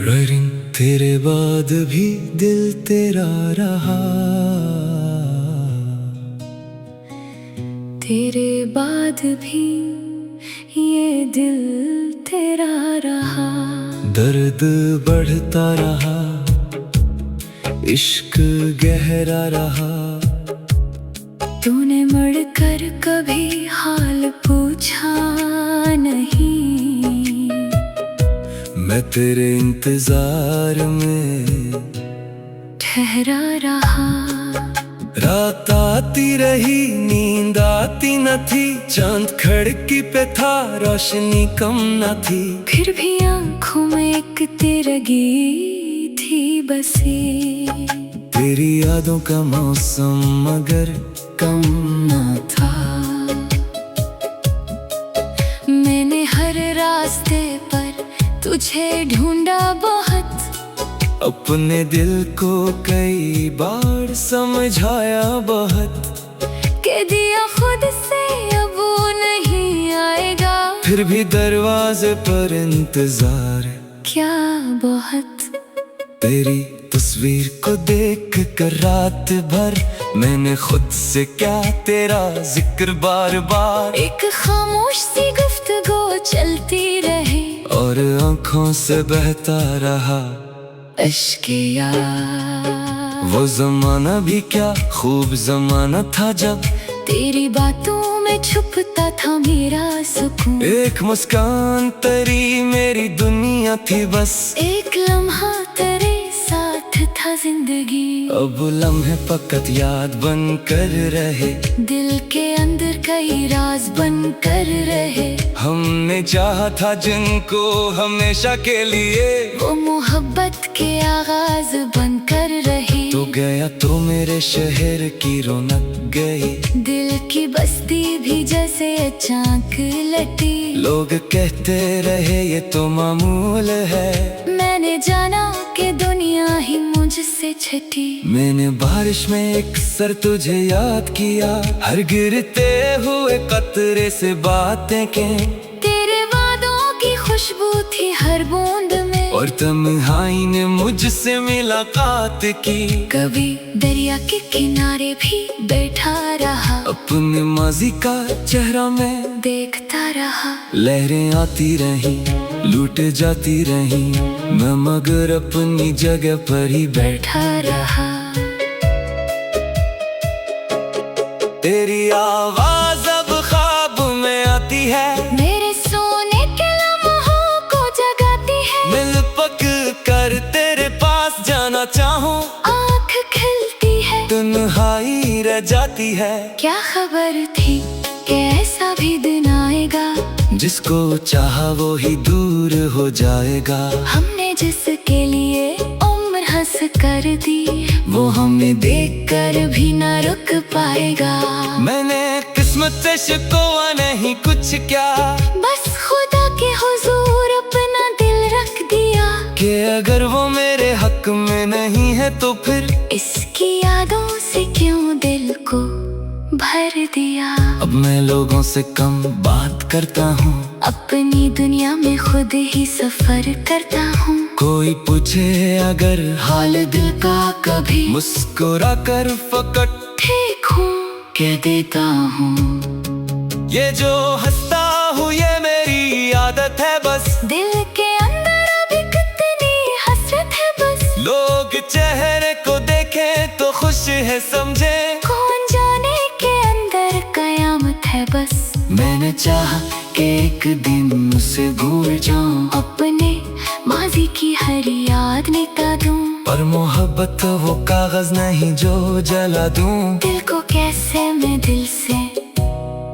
ररिंग तेरे बाद भी दिल तेरा रहा, तेरे बाद भी ये दिल तेरा रहा। दर्द बढ़ता रहा, इश्क गहरा रहा। तूने मुड़कर कभी हाल पूछा नहीं, मैं तेरे इंतजार में ठहरा रहा। रात आती रही, नींद आती न थी, चांद खिड़की पे था, रोशनी कम न थी। फिर भी आंखों में एक तिरगी थी बसी, तेरी यादों का मौसम मगर कम न था। मैंने हर रास्ते पर तुझे ढूंढा बहुत, अपने दिल को कई बार समझाया बहुत, कह दिया खुद से अब वो नहीं आएगा। फिर भी दरवाजे पर इंतजार क्या बहुत। तेरी तस्वीर को देख कर रात भर मैंने खुद से क्या तेरा जिक्र बार बार। एक खामोश सी गुफ्तगू चलती रही और आंखों से बहता रहा अश्के यार। वो जमाना भी क्या खूब जमाना था, जब तेरी बातों में छुपता था मेरा सुकून। एक मुस्कान तेरी मेरी दुनिया थी बस, एक लम्हा तेरे साथ था जिंदगी। अब लम्हे फकत याद बन कर रहे, दिल के अंदर कई राज बन कर रहे। हमने चाहा था जिनको हमेशा के लिए, वो मोहब्बत के आगाज बन कर रही। तो गया तो मेरे शहर की रौनक गई, दिल की बस्ती भी जैसे अचानक लटी। लोग कहते रहे ये तो मामूल है, मैंने जाना कि दुनिया ही मुझसे छटी। मैंने बारिश में एक सर तुझे याद किया, हर गिरते हुए कतरे से बातें के। तेरे वादों की खुशबू थी हर बूंद में, और तन्हाई ने मुझसे मुलाकात की। कभी दरिया के किनारे भी बैठा रहा, अपने माजी का चेहरा मैं देखता रहा। लहरें आती रही लूट जाती रही, मैं मगर अपनी जगह पर ही बैठा रहा। तेरी आवाज अब ख्वाब में आती है, मेरे सोने के लम्हों को जगाती है। मिल पक कर तेरे पास जाना चाहूं, आँख खिलती है, तन्हाई रह जाती है। क्या खबर थी कि ऐसा भी दिन आएगा, जिसको चाहा वो ही दूर हो जाएगा। हमने जिसके लिए उम्र हंस कर दी, वो हमें देखकर भी न रुक पाएगा। मैंने किस्मत से शिकवा नहीं कुछ क्या, बस खुदा के हुजूर अपना दिल रख दिया। कि अगर वो मेरे हक में नहीं है तो फिर इसकी यादों से क्यों दिल को भर दिया। अब मैं लोगों से कम बात करता हूँ, अपनी दुनिया में खुद ही सफर करता हूँ। कोई पूछे अगर हाल दिल का कभी, मुस्कुरा कर फकट ठीक हूँ कह देता हूँ। ये जो हंसता हूँ ये मेरी आदत है बस, दिल के अंदर अभी कितनी हसरत है बस। लोग चेहरे को देखें तो खुश है समझे, कौन जाने के अंदर कयामत है बस। मैंने चाहा कि एक दिन उसे भूल जाऊं, अपने माजी की हर याद मिटा दूं। पर मोहब्बत वो कागज नहीं जो जला दूं। दिल को कैसे मैं दिल से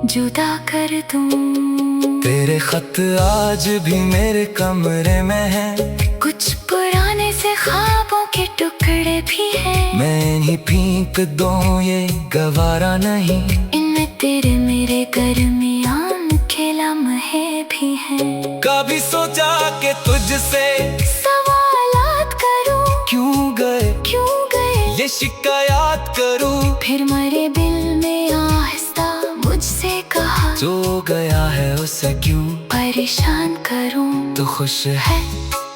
जुदा कर दूं। तेरे खत आज भी मेरे कमरे में है, कुछ पुराने से ख्वाबों के टुकड़े भी हैं। मैं नहीं फेंक दूं ये गवारा नहीं, इनमें तेरे मेरे दरमियान के लम्हे भी हैं। कभी सोचा कि तुझसे सवालात करूं, क्यों गए क्यों गए ये शिकायत करूं। फिर मेरे दिल में आहिस्ता से क्यों परेशान करूं। तू खुश है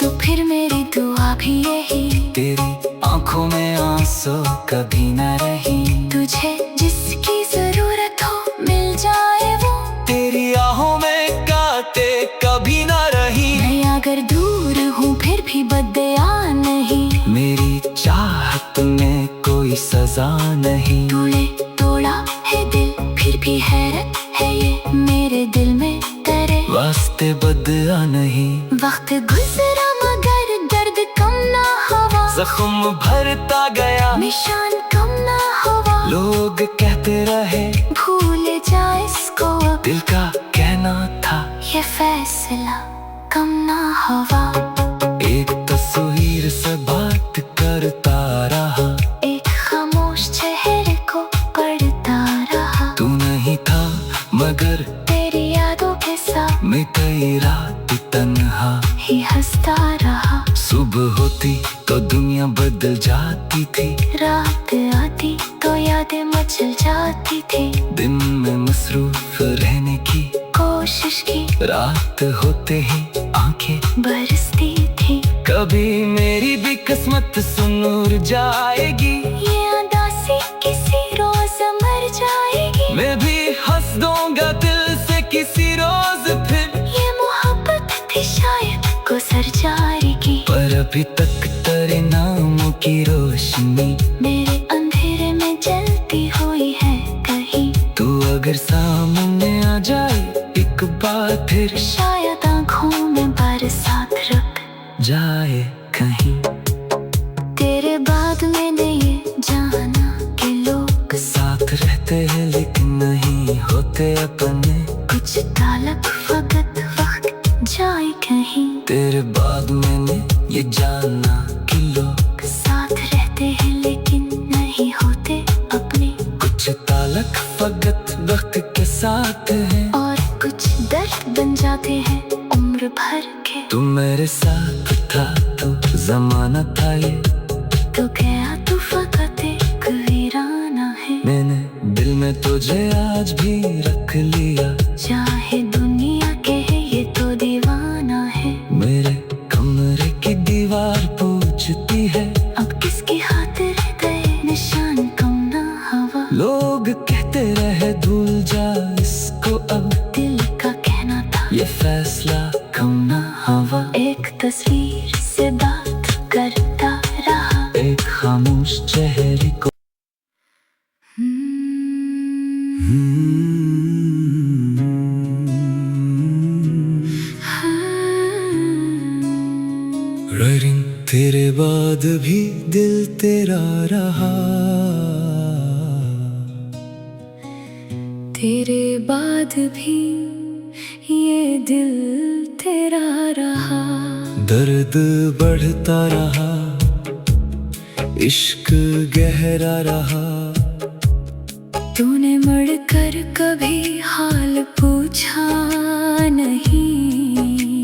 तो फिर मेरी दुआ भी यही, तेरी आंखों में आंसू कभी न रही। तुझे जिसकी जरूरत हो मिल जाए वो, तेरी आहों में कांटे कभी न रही। मैं अगर दूर हूँ फिर भी बदया नहीं, मेरी चाहत में कोई सजा नहीं। तूने तोड़ा है दिल फिर भी हैरत है ये मेरे दिल में तेरे वास्ते बदला नहीं। वक्त गुजरा मगर दर्द कम ना हुआ, जख्म भरता गया निशान कम ना हुआ। लोग कहते रहे भूल जा इसको अब, दिल का कहना था ये फैसला कम ना हुआ। एक तस्वीर से बात करता रहा, एक खामोश चेहरे को पढ़ता रहा। तू नहीं था मगर तेरी यादों के साथ मैं कई रात तन्हा ही हंसता रहा। सुबह होती तो दुनिया बदल जाती थी, रात आती तो यादें मचल जाती थी। दिन में मसरूफ रहने की कोशिश की रात होते ही आंखें बरसती थी। कभी मेरी भी किस्मत सुनूर जाएगी, ये उदासी किसी रोज मर जाएगी। मैं भी हंस दूंगा दिल से किसी रोज फिर। ये मोहब्बत थी शायद गुजर जाएगी, पर अभी तक तेरे नामों की रोशनी मेरे अंधेरे में जलती हुई है कहीं। तू अगर सामने आ जाए एक बार फिर, शायद आँखों में बरसात रुक जाए कहीं। तेरे बाद मैंने ये जाना कि लोग साथ रहते हैं लेकिन नहीं होते अपने। कुछ तालक फकत वक्त जाए कहीं। तेरे बाद मैंने ये जाना कि लोग साथ रहते हैं लेकिन नहीं होते अपने। कुछ ताल्लुक फकत वक्त के साथ है, और कुछ दर्द बन जाते हैं उम्र भर के। तू मेरे साथ था तो जमाना था ये, तो गया तू फकत एक वीराना है। मैंने दिल में तुझे आज भी रख लिया, चाहे दुनिया कहे ये तो दीवाना है। मेरे कमरे की दीवार पूछती है अब किसकी खातिर गए निशान कम ना हुआ। लोग कहते रहे भूल जा इसको अब, दिल का कहना था ये फैसला कम ना हुआ। एक तस्वीर से बात करता रहा, एक खामोश चेहरे को ररिंग तेरे बाद भी दिल तेरा रहा, तेरे बाद भी ये दिल तेरा रहा। दर्द बढ़ता रहा, इश्क गहरा रहा। तूने मुड़कर कभी हाल पूछा नहीं,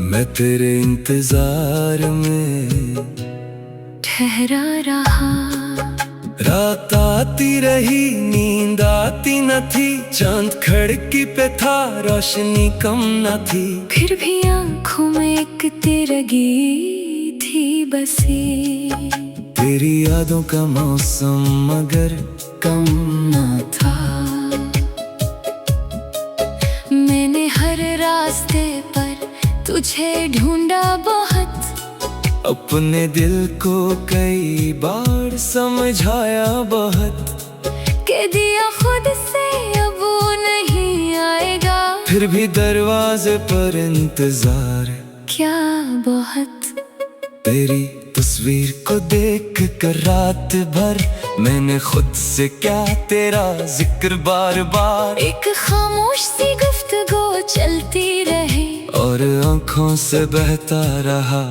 मैं तेरे इंतजार में ठहरा रहा। रात आती रही नींद आती न थी, चांद खिड़की पे था रोशनी कम न थी। फिर भी आँखों में एक तिरगी थी बसी, तेरी यादों का मौसम मगर कम न था। मैंने हर रास्ते पर तुझे ढूंढा बहुत, अपने दिल को कई बार समझाया बहुत। कह दिया खुद से अब वो नहीं आएगा, फिर भी दरवाजे पर इंतजार क्या बहुत। तेरी तस्वीर को देख कर रात भर मैंने खुद से क्या तेरा जिक्र बार बार। एक खामोश सी गुफ्तगू चलती रही, और आँखों से बहता रहा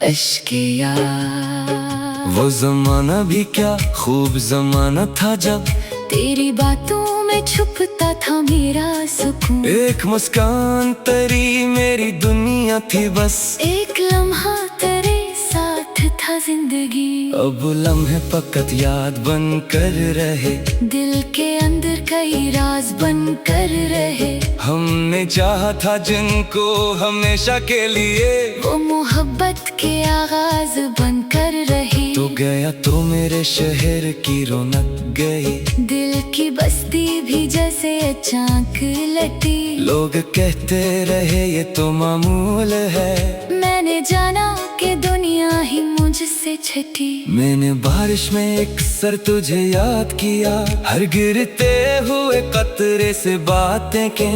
इश्क़ यार। वो जमाना भी क्या खूब जमाना था, जब तेरी बातों में छुपता था मेरा सुकून। एक मुस्कान तेरी मेरी दुनिया थी बस, एक लम्हा तेरे साथ था था जिंदगी। अब लम्हे फकत याद बन कर रहे, दिल के अंदर कई राज बन कर रहे। हमने चाहा था जिनको हमेशा के लिए, वो मोहब्बत के आगाज बन कर रही। तो गया तो मेरे शहर की रौनक गई, दिल की बस्ती भी जैसे अचानक लटी। लोग कहते रहे ये तो मामूल है, मैंने जाना कि दुनिया ही मुझसे छटी। मैंने बारिश में एक सर तुझे याद किया, हर गिरते हुए कतरे से बातें के।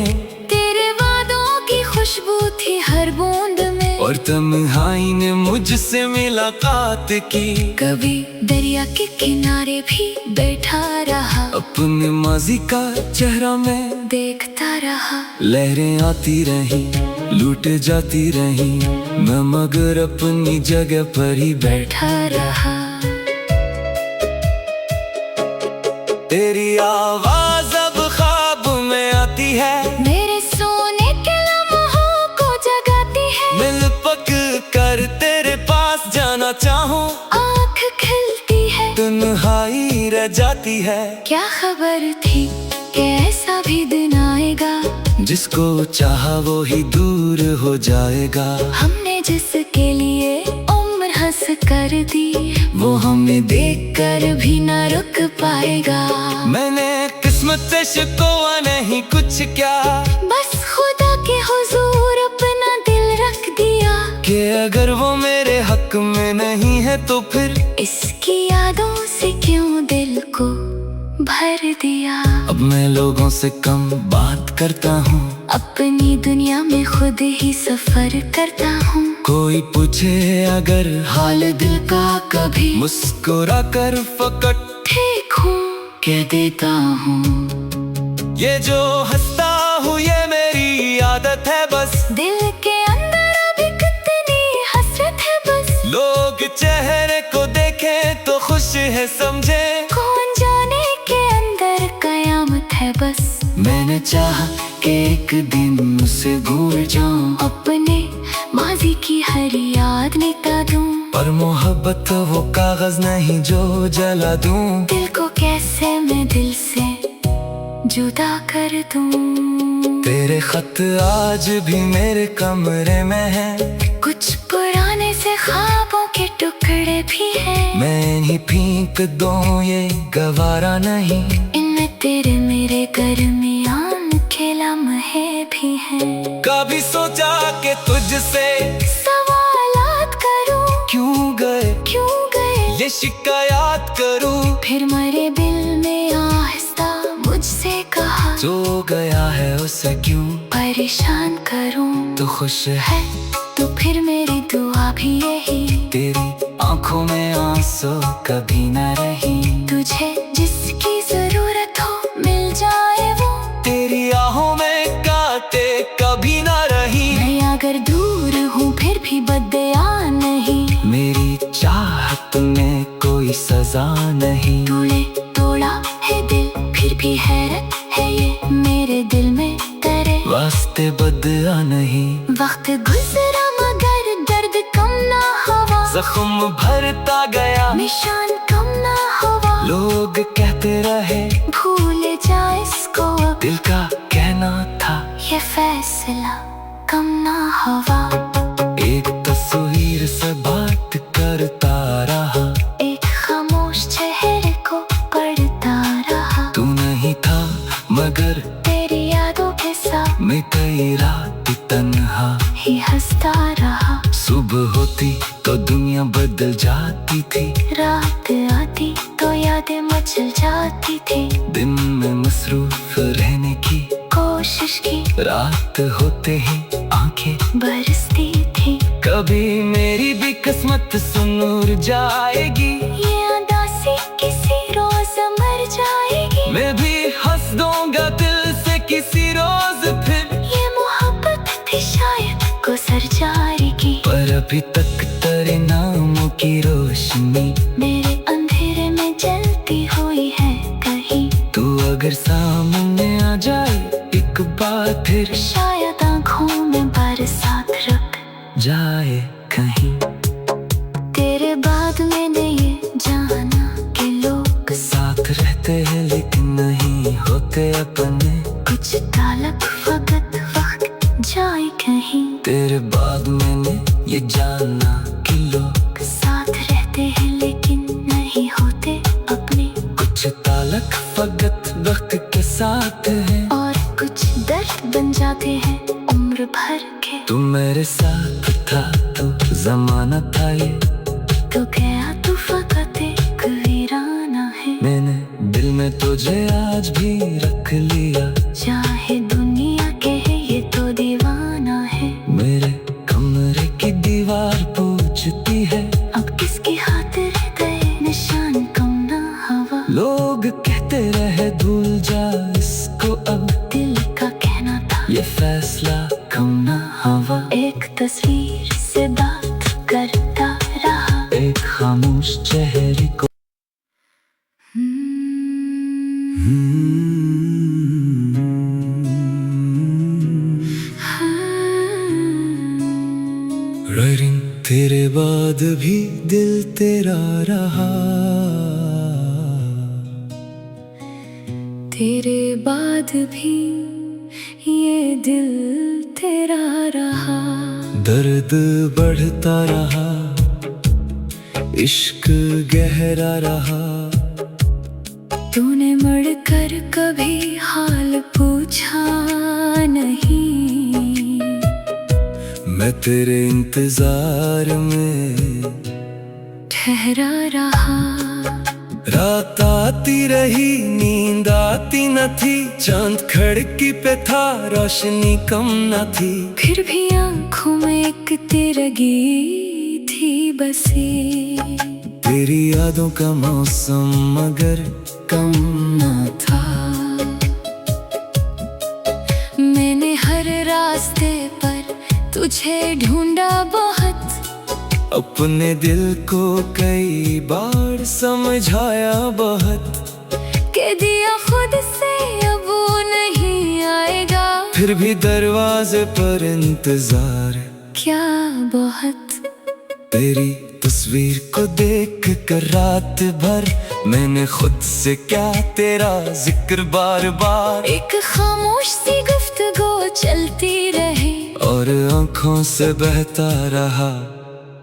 तेरे वादों की खुशबू थी हर बूंद में, और तन्हाई ने मुझसे मुलाकात की। कभी दरिया के किनारे भी बैठा रहा, अपने माजी का चेहरा मैं देखता रहा। लहरें आती रही, लूट जाती रही, मैं मगर अपनी जगह पर ही बैठा रहा। तेरी आवाज अब ख्वाब में आती है, मेरे सोने के लम्हों को जगाती है। मिल पक कर तेरे पास जाना चाहूं, आँख खिलती है, तन्हाई रह जाती है। क्या खबर थी कि ऐसा भी दिन आएगा, जिसको चाहा वो ही दूर हो जाएगा। हमने जिसके लिए उम्र हंस कर दी, वो हमें देखकर भी न रुक पाएगा। मैंने किस्मत से शिकवा नहीं कुछ क्या, बस खुदा के हुजूर अपना दिल रख दिया। कि अगर वो मेरे हक में नहीं है तो फिर इसकी यादों से क्यों दिल को भर दिया। अब मैं लोगों से कम बात करता हूँ, अपनी दुनिया में खुद ही सफर करता हूँ। कोई पूछे अगर हाल दिल का कभी, मुस्कुरा कर फकट ठीक हूँ कह देता हूँ। ये जो हंसता हूँ ये मेरी आदत है बस, दिल के अंदर अभी कितनी हसरत है बस। लोग चेहरे को देखें तो खुश है समझे, कौन जाने के अंदर कयामत है बस। मैंने चाहा कि एक दिन उसे भूल जाऊं, अपने माजी की हर याद मिटा दूं, पर मोहब्बत वो कागज नहीं जो जला दूं। दिल को कैसे मैं दिल से जुदा कर दूं। तेरे खत आज भी मेरे कमरे में है, कुछ पुराने से ख्वाबों के टुकड़े भी हैं। मैं ही फेंक दूं ये गवारा नहीं, इनमें तेरे मेरे दरमियान के लम्हे भी हैं। कभी सोचा कि तुझसे सवालात करूं, क्यों गए ये शिकायत करूं, फिर मरे दिल में आहिस्ता मुझसे कहा, जो गया है उसे क्यों परेशान करूं। तो खुश है तो फिर मेरी दुआ भी यही, तेरी आंखों में आंसू कभी न रही। तुझे जिसकी जरूरत हो मिल जाए वो, तेरी आहों में कांटे कभी न रही। मैं अगर दूर हूँ फिर भी बदया नहीं, मेरी चाहत में कोई सजा नहीं। तूने तोड़ा है दिल फिर भी हैरत है ये, मेरे दिल में तेरे वास्ते बदया नहीं। वक्त गुजरा मगर दर्द कम ना हुआ, जख्म भरता गया निशान कम ना हुआ। लोग कहते रहे भूल जा इसको, दिल का कहना था ये फैसला कम ना हुआ। एक तस्वीर से बात करता रहा, एक खामोश चेहरे को पढ़ता रहा। तू नहीं था मगर तेरी यादों के साथ मैं कई रात तन्हा ही हंसता रहा। सुबह होती तो दुनिया बदल जाती थी, रात आती तो यादें मचल जाती थी। दिन में मसरूफ रहने की कोशिश की, रात होते ही आंखें बरसती थी। कभी मेरी भी किस्मत सुनूर जाएगी, ये उदासी किसी रोज मर जाएगी। मैं भी हंस दूंगा दिल से किसी रोज फिर, ये मोहब्बत थी शायद गुजर जाएगी। पर अभी तक तेरे नामों की रोशनी मेरे अंधेरे में जलती हुई है कहीं। तू अगर सामने आ जाए एक बार फिर, शायद आँखों में बरसात रुक जाए कहीं। तेरे बाद रहते हैं लेकिन नहीं होते अपने। कुछ तालक वक्त वक्त जाए कहीं। तेरे बाद मैंने ये जाना कि लोग साथ रहते हैं लेकिन नहीं होते अपने। कुछ तालक वक्त वक्त के साथ हैं और कुछ दर्द बन जाते हैं उम्र भर के। तू मेरे साथ था तो जमाना था ये, तो गया तू फकत एक वीराना है। मैंने दिल में तुझे आज भी रख लिया। चाहे दुनिया कहे ये तो दीवाना है। मेरे कमरे की दीवार पूछती है अब किसकी खातिर गए निशान कम ना हवा। लोग कहते रहे भूल जा इसको, अब दिल का कहना था ये फैसला कम ना हवा। एक तस्वीर से बात करता रहा, एक खामोश चेहरे को। राइटिंग तेरे बाद भी दिल तेरा रहा, तेरे बाद भी ये दिल तेरा रहा। दर्द बढ़ता रहा, इश्क गहरा रहा। तूने मुड़कर कभी हाल पूछा नहीं। मैं तेरे इंतजार में ठहरा रहा। रात आती रही नींद आती न थी, चांद खिड़की पे था रोशनी कम न थी। फिर भी आंखों में एक तिरगी थी बसी। तेरी यादों का मौसम मगर कम न था। मैंने हर रास्ते पर तुझे ढूंढा बहुत, अपने दिल को कई बार समझाया बहुत। कह दिया खुद से अब वो नहीं आएगा। फिर भी दरवाजे पर इंतजार क्या बहुत। तेरी तस्वीर को देख कर रात भर मैंने खुद से क्या तेरा जिक्र बार बार। एक खामोश सी गुफ्तगू चलती रही और आंखों से बहता रहा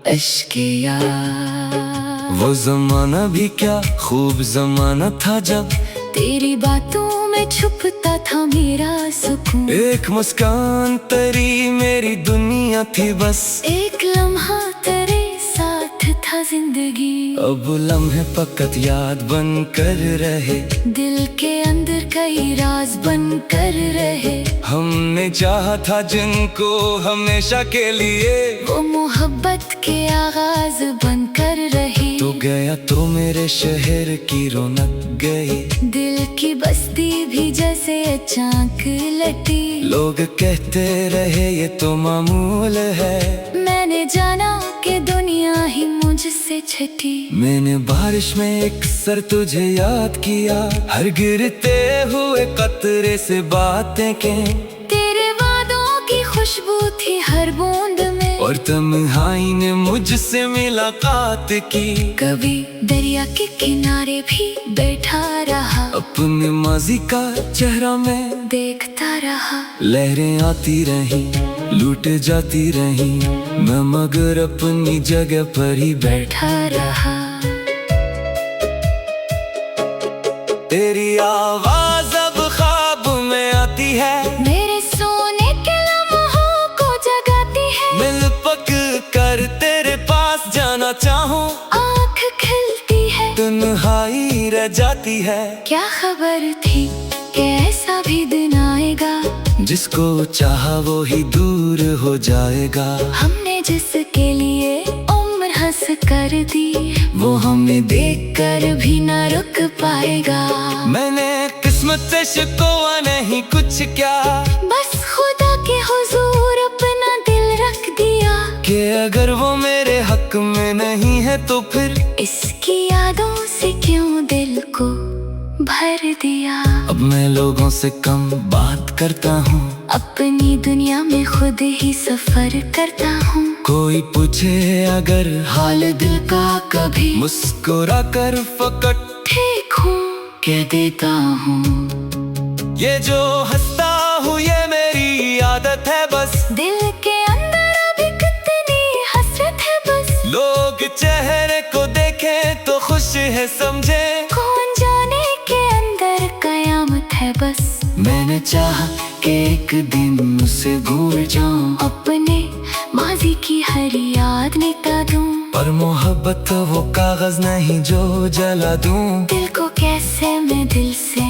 इश्क़ यार। वो जमाना भी क्या खूब जमाना था जब तेरी बातों में छुपता था मेरा सुकून। एक मुस्कान तेरी मेरी दुनिया थी बस। एक लम्हा तेरे साथ था जिंदगी। अब लम्हे फकत याद बन कर रहे, दिल के अंदर कई राज बन कर रहे। हमने चाहा था जिनको हमेशा के लिए, वो मोहब्बत के आगाज बन कर रही। तो गया तो मेरे शहर की रौनक गई। दिल की बस्ती भी जैसे अचानक लटी। लोग कहते रहे ये तो मामूल है, मैंने जाना कि दुनिया ही मुझसे छटी। मैंने बारिश में एक सर तुझे याद किया, हर गिरते हुए कतरे से बातें के। तेरे वादों की खुशबू थी हर बूंद में, और तन्हाई ने मुझसे मुलाकात की। कभी दरिया के किनारे भी बैठा रहा, अपने माजी का चेहरा मैं देखता रहा। लहरें आती रही लूट जाती रही, मैं मगर अपनी जगह पर ही बैठा रहा। तेरी आवाज अब ख्वाब में आती है, मेरे सोने के लम्हों को जगाती है। मैं लपक कर तेरे पास जाना चाहूं, आँख खिलती है तन्हाई रह जाती है। क्या खबर थी कि ऐसा भी दिन आएगा, जिसको चाहा वो ही दूर हो जाएगा। हमने जिसके लिए उम्र हंस कर दी, वो हमें देख कर भी न रुक पाएगा। मैंने किस्मत से शिकवा नहीं कुछ क्या, बस खुदा के हुजूर अपना दिल रख दिया। कि अगर वो मेरे हक में नहीं है तो फिर इसकी यादों से क्यों दिल को भर दिया। अब मैं लोगों से कम बात करता हूँ, अपनी दुनिया में खुद ही सफर करता हूँ। कोई पूछे अगर हाल दिल का कभी मुस्कुरा कर फकट ठीक हूँ। कह देता हूँ। ये जो हंसता हूँ ये मेरी आदत है बस, दिल के अंदर अभी कितनी हसरत है बस। लोग चेहरे को देखें तो खुश है समझे, कौन जाने के अंदर कयामत है बस। मैंने चाहा कि एक दिन उसे भूल जाऊं, अपने माजी की हर याद मिटा दूं, पर मोहब्बत वो कागज नहीं जो जला दूं। दिल को कैसे मैं दिल से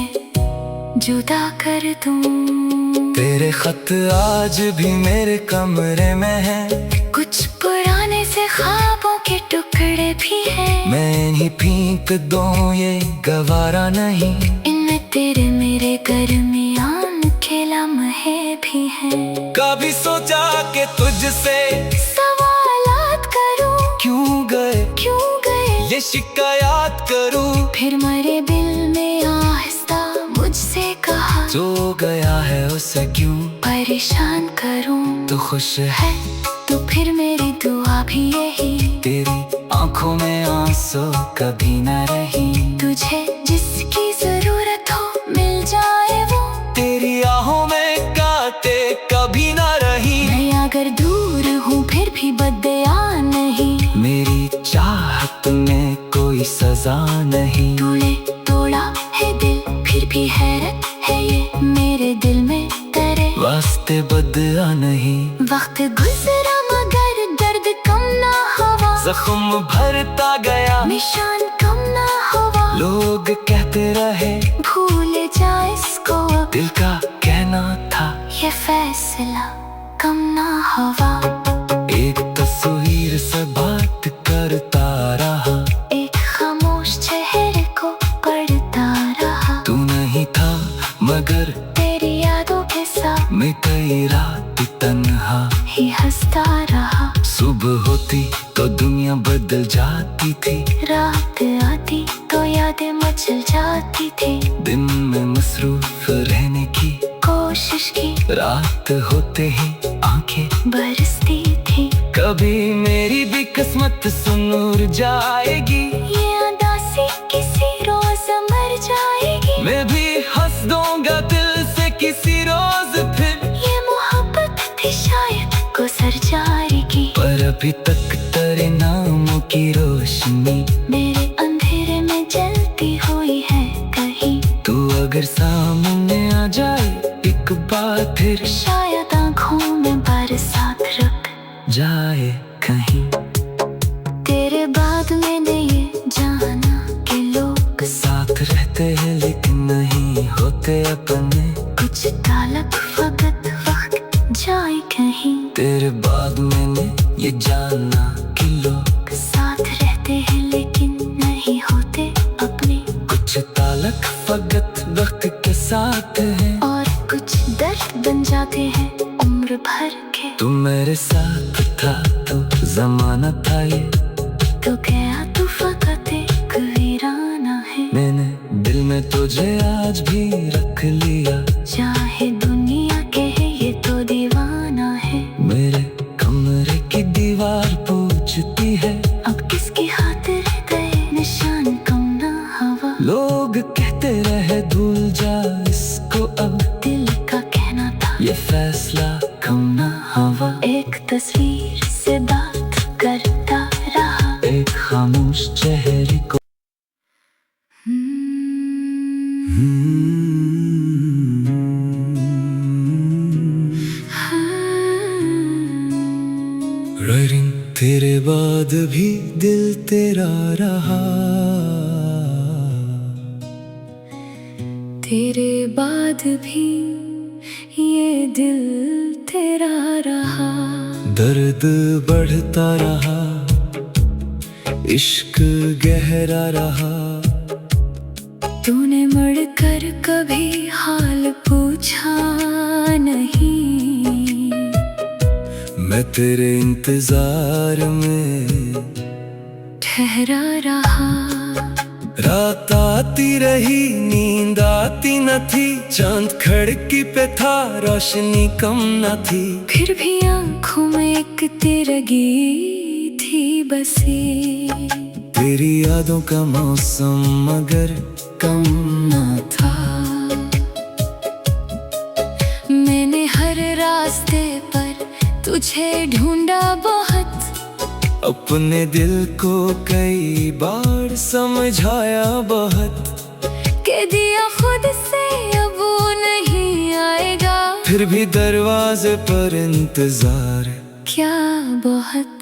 जुदा कर दूं। तेरे खत आज भी मेरे कमरे में है, कुछ पुराने से ख्वाबों के टुकड़े भी हैं। मैं इन्हीं फेंक दूं ये गवारा नहीं, इनमें तेरे मेरे दरमियान के लम्हे भी हैं। कभी सोचा कि तुझसे सवालात करूं, क्यों गए ये शिकायत करूं, फिर मेरे दिल में आहिस्ता मुझसे कहा, जो गया है उसे क्यों परेशान करूं। तू खुश है है तो फिर मेरी दुआ भी यही, तेरी आंखों में आंसू कभी न रही। तुझे जिसकी जरूरत हो मिल जाए वो, तेरी आहों में कांटे कभी न रही। मैं अगर दूर हूँ फिर भी बदया नहीं, मेरी चाहत में कोई सजा नहीं। तूने तोड़ा है दिल फिर भी हैरत है ये मेरे दिल में तेरे वास्ते बदला नहीं। वक्त गुजरा मगर दर्द कम ना हुआ, जख्म भरता गया निशान कम ना हुआ। लोग कहते रहे भूल जा इसको अब, दिल का कहना था ये फैसला कम ना हुआ। एक तस्वीर से बात करता रहा, एक खामोश चेहरे को पढ़ता रहा। तू नहीं था मगर तेरी यादों के साथ मैं कई रात तन्हा ही हंसता रहा। सुबह होती तो दुनिया बदल जाती थी, रात आती तो यादें मचल जाती थी। दिन में मसरूफ रहने की कोशिश की, रात होते ही आंखें बरसती थी। कभी मेरी भी किस्मत सुनूर जाएगी, ये उदासी किसी रोज मर जाएगी। मैं भी हंस दूंगा दिल से किसी रोज फिर, ये मोहब्बत थी शायद गुजर जाएगी। पर अभी तक तेरे नामों की रोशनी मेरे अंधेरे में जलती हुई है कहीं। तू अगर सामने आ जाए एक बार फिर, शायद आँखों में बरसात रुक जाए कहीं। तेरे बाद मैंने ये जाना कि लोग साथ रहते हैं लेकिन नहीं होते अपने, कुछ तालक वक्त जाए कहीं। तेरे बाद मैंने ये जाना कि लोग साथ रहते हैं लेकिन नहीं होते अपने, कुछ तालक फकत वक्त के साथ हैं, और कुछ दर्द बन जाते हैं उम्र भर के। तू मेरे साथ था तो जमाना था ये, तो गया तू फकत एक वीराना है। मैंने दिल में तुझे आज भी रख लिया, चाहे दुनिया कहे ये तो दीवाना है। मेरे कमरे की दीवार पूछती है, अब किसकी खातिर गए निशान कम ना हुआ। लोग कहते रहे भूल जा इसको अब, दिल का कहना था ये फैसला कम ना हुआ। एक तस्वीर से बात करता रहा, एक खामोश चेहरे को ररिंग तेरे बाद भी दिल तेरा रहा, तेरे बाद भी ये दिल तेरा रहा। दर्द बढ़ता रहा, इश्क गहरा रहा। तूने मुड़कर कभी हाल पूछा नहीं, मैं तेरे इंतजार में ठहरा रहा। रात आती रही नींद आती न थी, चांद खिड़की पे था रोशनी कम न थी। फिर भी आँखों में एक तिरगी थी बसी, तेरी यादों का मौसम मगर कम न अपने दिल को कई बार समझाया बहुत, कह दिया खुद से अब वो नहीं आएगा, फिर भी दरवाजे पर इंतजार क्या बहुत।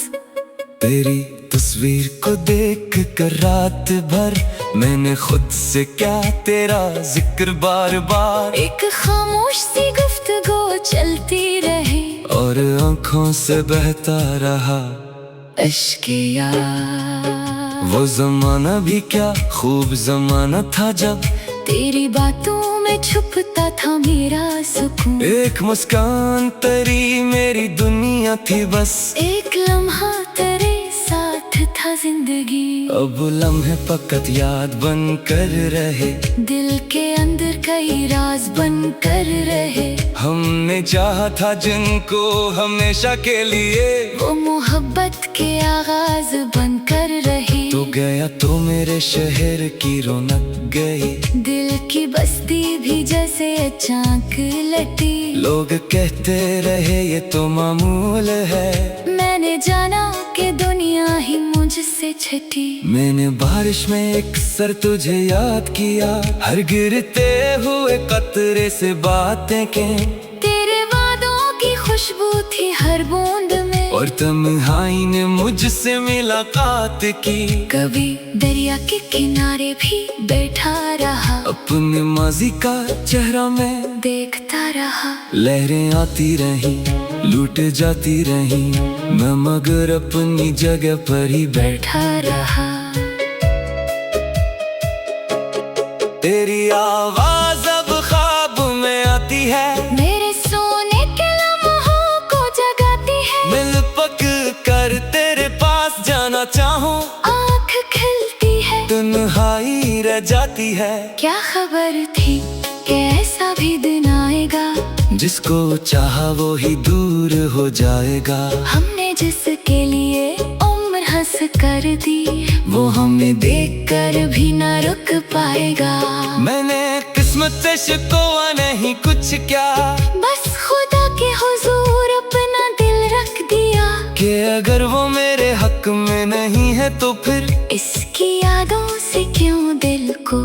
तेरी तस्वीर को देख कर रात भर मैंने खुद से क्या तेरा जिक्र बार बार, एक खामोश सी गुफ्तगू चलती रही और आंखों से बहता रहा अश्के यार। वो जमाना भी क्या खूब जमाना था जब तेरी बातों में छुपता था मेरा सुकून, एक मुस्कान तेरी मेरी दुनिया थी बस, एक लम्हा तेरे साथ था जिंदगी। अब लम्हे फकत याद बन कर रहे, दिल के अंदर कई राज बन कर रहे, हमने चाहा था जिनको हमेशा के लिए, वो मोहब्बत के आगाज बन कर रही। तो गया तो मेरे शहर की रौनक गई, दिल की बस्ती भी जैसे अचानक लटी, लोग कहते रहे ये तो मामूल है, मैंने जाना कि दुनिया ही मुझसे छटी। मैंने बारिश में एक सर तुझे याद किया, हर गिरते हुए कतरे से बातें के, तेरे वादों की खुशबू थी हर बूंद में, और तन्हाई ने मुझसे मुलाकात की। कभी दरिया के किनारे भी बैठा रहा, अपने माजी का चेहरा मैं देखता रहा, लहरें आती रही लूट जाती रही, मैं मगर अपनी जगह पर ही बैठा रहा। तेरी आवाज अब ख्वाब में आती है, मेरे सोने के लम्हों को जगाती है, मिल पक कर तेरे पास जाना चाहूं, आँख खिलती है तन्हाई रह जाती है। क्या खबर थी कि ऐसा भी दिन आएगा, जिसको चाहा वो ही दूर हो जाएगा, हमने जिसके लिए उम्र हंस कर दी, वो हमें देखकर भी न रुक पाएगा। मैंने किस्मत से शिकवा नहीं कुछ क्या, बस खुदा के हुजूर अपना दिल रख दिया, कि अगर वो मेरे हक में नहीं है तो फिर इसकी यादों से क्यों दिल को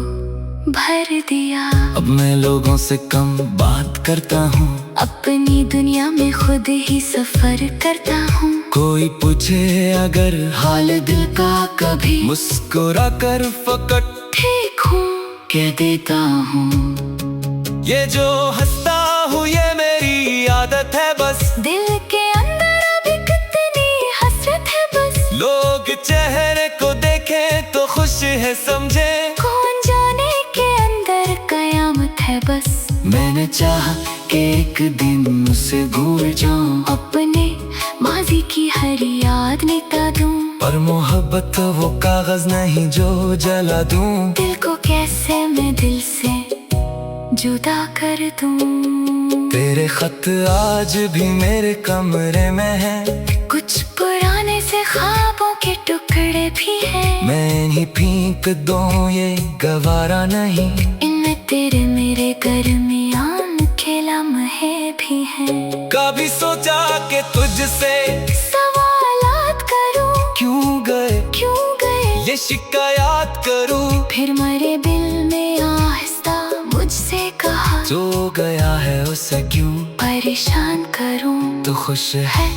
भर दिया। अब मैं लोगों से कम बात करता हूँ, अपनी दुनिया में खुद ही सफर करता हूँ, कोई पूछे अगर हाल दिल का कभी मुस्कुरा कर फकट ठीक हूँ कह देता हूँ। ये जो हंसता हूँ ये मेरी आदत है बस, दिल के अंदर अभी कितनी हसरत है बस, लोग चेहरे को देखें तो खुश है समझे, कौन जाने के अंदर कयामत है बस। मैंने चाहा कि एक दिन उसे भूल जाऊं, अपने माजी की हर याद मिटा दूं, पर मोहब्बत वो कागज नहीं जो जला दूं, दिल को कैसे मैं दिल से जुदा कर दूं। तेरे खत आज भी मेरे कमरे में है, कुछ पुराने से ख्वाबों के टुकड़े भी हैं, मैं ही फेंक दूं ये गवारा नहीं, इनमें तेरे मेरे दरमियान के लम्हे भी हैं। कभी सोचा कि तुझसे सवालात करूं, क्यों गए ये शिकायत करूं, फिर मेरे दिल में आहिस्ता मुझसे कहा, जो गया है उसे क्यों परेशान करूं। तू खुश है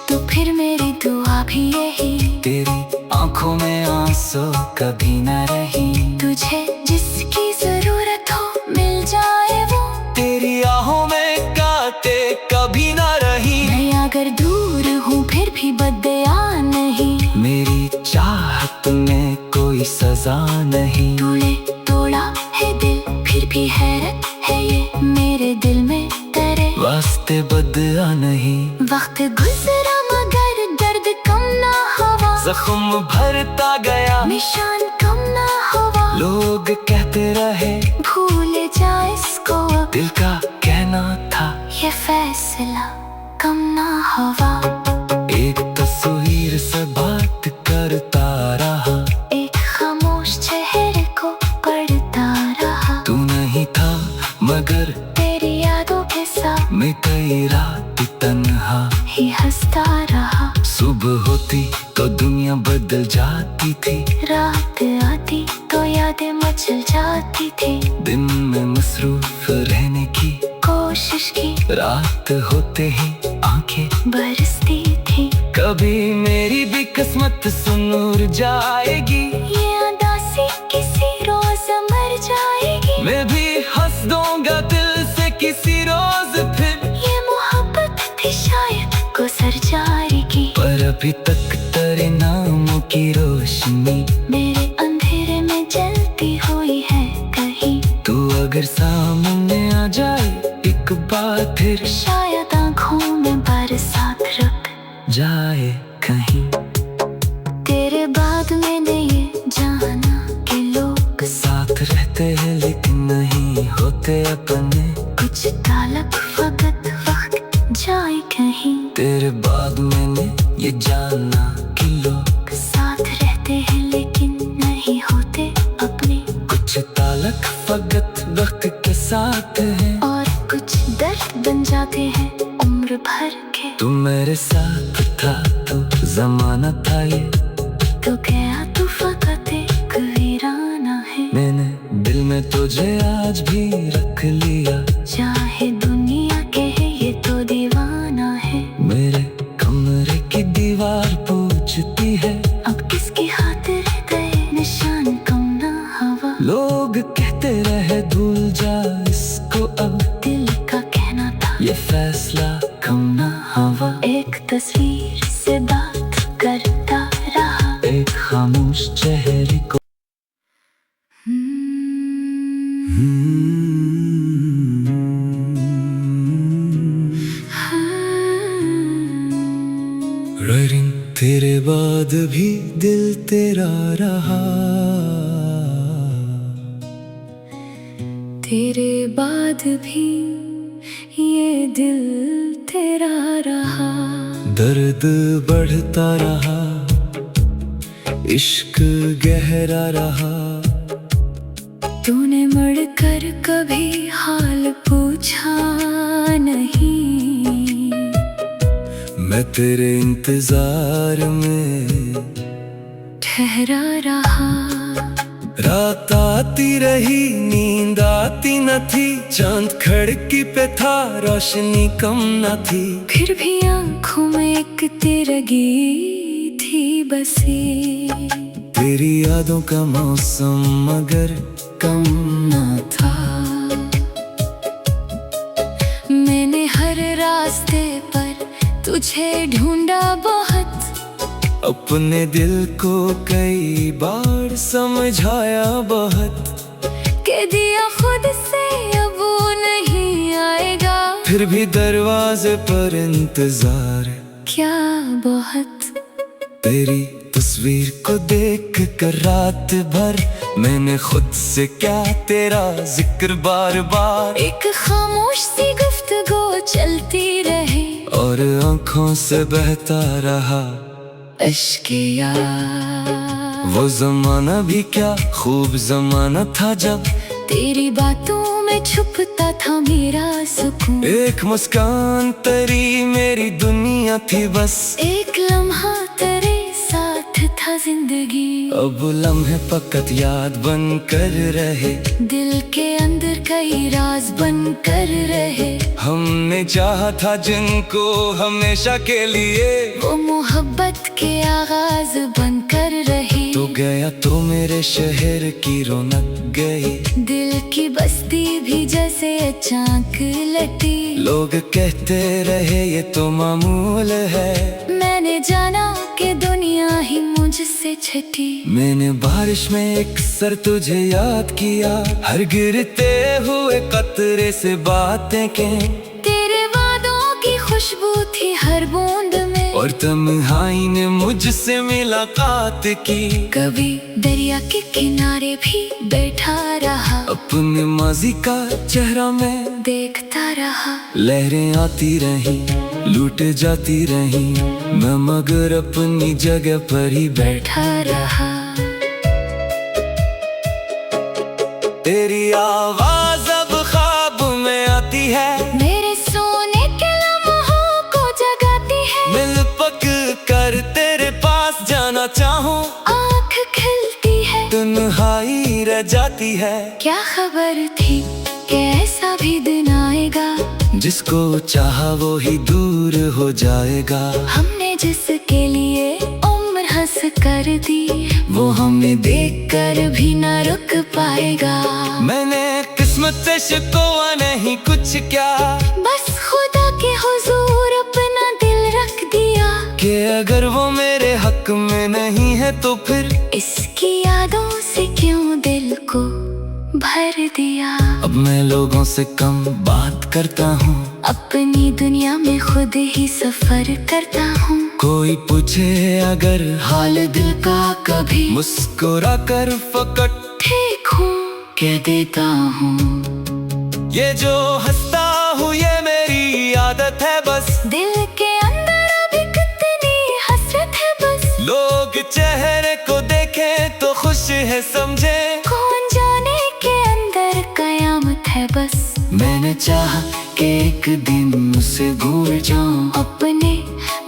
तो फिर मेरी दुआ भी यही, तेरी आंखों में आंसू कभी न रही, तुझे जिसकी जरूरत हो मिल जाए वो, तेरी आहों में कांटे कभी न रही, मैं अगर दूर हूँ फिर भी बदया नहीं, मेरी चाहत में कोई सजा नहीं, तूने तोड़ा है दिल फिर भी हैरत है ये मेरे दिल में तेरे वास्ते बदला नहीं, वक्त गुजरा मगर दर्द कम ना हुआ, जख्म भरता गया निशान कम ना हुआ, लोग कहते रहे भूल जा इसको अब, दिल का कहना था ये फैसला कम ना हुआ। एक तस्वीर से बात करता रहा, एक खामोश चेहरे को पढ़ता रहा, तू नहीं था मगर तेरी यादों के साथ मैं कई रात तन्हा ही हंसता रहा, सुबह होती तो दुनिया जाती थी, दिन में मसरूफ रहने की कोशिश की, रात होते ही आंखें बरसती थी। कभी मेरी भी किस्मत सुनूर जाएगी, ये उदासी किसी रोज मर जाएगी। मैं भी हंस दूंगा दिल से किसी रोज फिर। ये मोहब्बत थी शायद गुजर जाएगी, पर अभी तक तेरे नामों की रोशनी मेरे अंधेरे में जलती हुई है कहीं। तू अगर सामने आ जाए एक बार फिर, शायद आँखों में बरसात रुक जाए कहीं। तेरे बाद मैंने ये जाना कि लोग साथ रहते हैं लेकिन नहीं होते अपने। कुछ ताल्लुक फकत वक्त जाए कहीं। तेरे बाद मैंने ये जाना कि लोग साथ रहते हैं लेकिन नहीं होते अपने। कुछ ताल्लुक फकत वक्त के साथ है, और कुछ दर्द बन जाते हैं उम्र भर के। तू मेरे साथ था तो जमाना था ये, तो गया तू फकत एक वीराना है। मैंने दिल में तुझे आज भी रख लिया, चाहे दुनिया कहे ये तो दीवाना है। मेरे कमरे की दीवार पूछती है, अब किसकी खातिर गए निशान कम ना हवा। लोग कहते रहे भूल जा इसको, अब दिल का कहना था ये फैसला कम ना हवा। एक तस्वीर से बात करता रहा, एक खामोश चेहरे को ररिंग तेरे बाद भी दिल तेरा रहा, तेरे बाद भी ये दिल तेरा रहा। दर्द बढ़ता रहा, इश्क गहरा रहा। तूने मुड़कर कभी हाल पूछा नहीं, मैं तेरे इंतजार में ठहरा रहा। रात आती रही नींद आती न थी, चांद खिड़की पे था रोशनी कम न थी। फिर भी आँखों में एक तिरगी थी बसी, तेरी यादों का मौसम मगर कम न था। मैंने हर रास्ते पर तुझे ढूंढा बहुत, अपने दिल को कई बार समझाया बहुत। कह दिया खुद से अब वो नहीं आएगा, फिर भी दरवाजे पर इंतजार क्या बहुत। तेरी तस्वीर को देख कर रात भर मैंने खुद से क्या तेरा जिक्र बार बार। एक खामोश सी गुफ्तगू चलती रही, और आँखों से बहता रहा इश्क़ यार। वो जमाना भी क्या खूब जमाना था, जब तेरी बातों में छुपता था मेरा सुकून। एक मुस्कान तेरी मेरी दुनिया थी बस, एक लम्हा तेरे साथ था जिंदगी। अब लम्हे फकत याद बन कर रहे, दिल के अंदर कई राज बन कर रहे। हमने चाहा था जिनको हमेशा के लिए, वो मोहब्बत के आगाज बन कर रही। तो गया तो मेरे शहर की रौनक गई, दिल की बस्ती भी जैसे अचानक लटी। लोग कहते रहे ये तो मामूल है, मैंने जाना कि दुनिया ही मुझसे छटी। मैंने बारिश में एक सर तुझे याद किया, हर गिरते हुए कतरे से बातें कहें। तेरे वादों की खुशबू थी हर बूंद में, और तन्हाई ने मुझसे मुलाकात की। कभी दरिया के किनारे भी बैठा रहा, अपने माजी का चेहरा मैं देखता रहा। लहरें आती रही लूट जाती रही, मैं मगर अपनी जगह पर ही बैठा रहा। तेरी आवाज अब ख्वाब में आती है, मेरे सोने के लम्हों को जगाती है। मिल पक कर तेरे पास जाना चाहूं, आँख खिलती है, तन्हाई रह जाती है। क्या खबर थी कि ऐसा भी दिन आएगा, जिसको चाहा वो ही दूर हो जाएगा। हमने जिसके लिए उम्र हंस कर दी, वो हमें देखकर भी न रुक पाएगा। मैंने किस्मत से शिकवा नहीं कुछ क्या, बस खुदा के हुजूर अपना दिल रख दिया कि अगर वो मेरे हक में नहीं है तो फिर इसकी यादों से क्यों दिल को भर दिया। अब मैं लोगों से कम बात करता हूँ, अपनी दुनिया में खुद ही सफर करता हूँ। कोई पूछे अगर हाल दिल का कभी मुस्कुरा कर फकट ठीक हूँ कह देता हूँ। ये जो हंसता हूँ ये मेरी आदत है बस, दिल के अंदर अभी कितनी हसरत है बस। लोग चेहरे को देखें तो खुश है समझे, कौन जाने के अंदर कयामत है बस। मैंने चाहा कि एक दिन उसे भूल जाऊं, अपने